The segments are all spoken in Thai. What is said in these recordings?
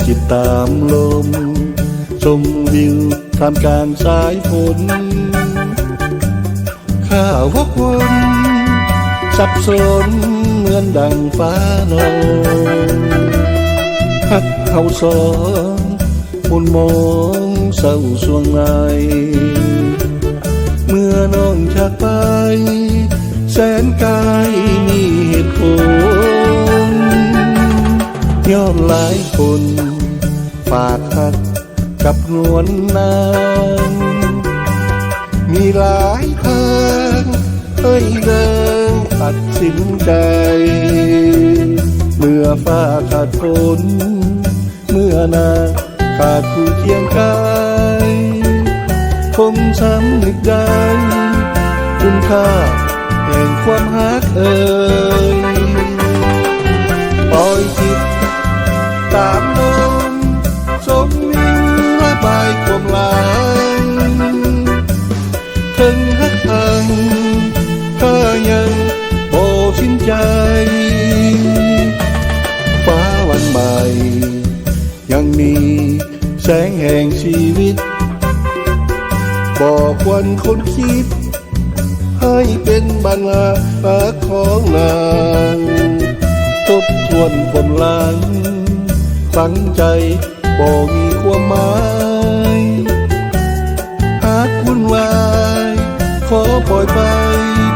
จิตตามลมชมวิวท่ามกลางสายฝนข้าวกวนสับสนเหมือนดังฟ้านองฮักเขาสองมุนมองเศร้าสวงในเมื่อน้องจากไปแสนไกลมีเหตุผลย้อนหลายคนฝากหักกับนวลนางมีหลายทางให้เดินตัดสินใจเมื่อฟ้าขาดฝนเมื่อนางขาดผู้เคียงกายคงช้ำนึกได้คุณค่าแห่งความหักปล่อยจิตตามลมสมวิวระบายความหลังถึงหักทางก็ยังโบชินใจฟ้าวันใหม่ยังมีแสงแห่งชีวิตบอกวันคนคิดให้เป็นบัญญัติของนางทบทวนความหลังฝังใจบอกมีความหมายหากวุ่นวายขอปล่อยไป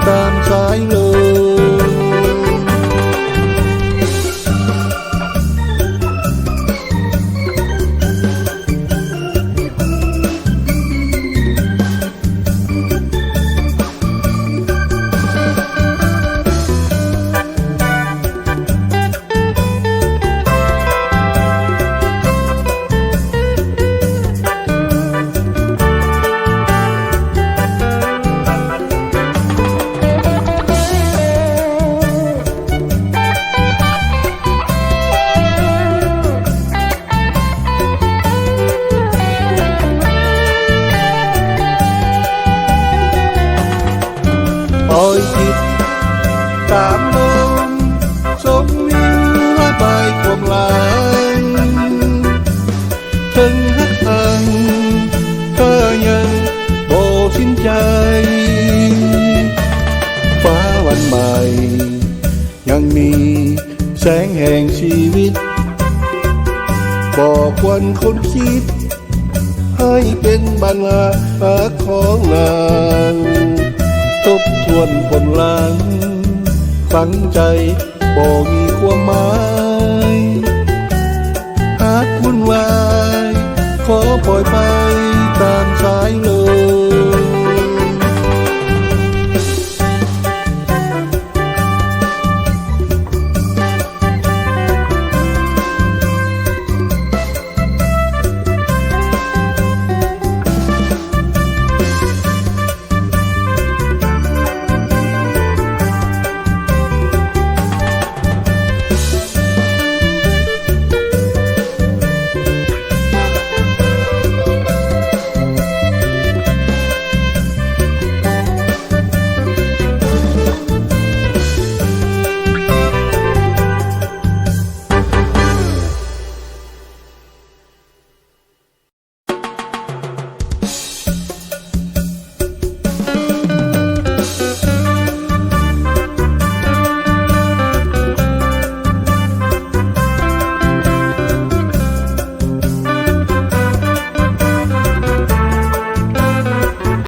ตามสายลมปล่อยจิตตามลมชมวิวระบายความหลังถึงหักทางก็ยังโบชินใจฟ้าวันใหม่ยังมีแสงแห่งชีวิตบอกวันคนคิดให้เป็นบัญญัติของนางทบทวนผลหลังฝังใจบ่มีความหมาย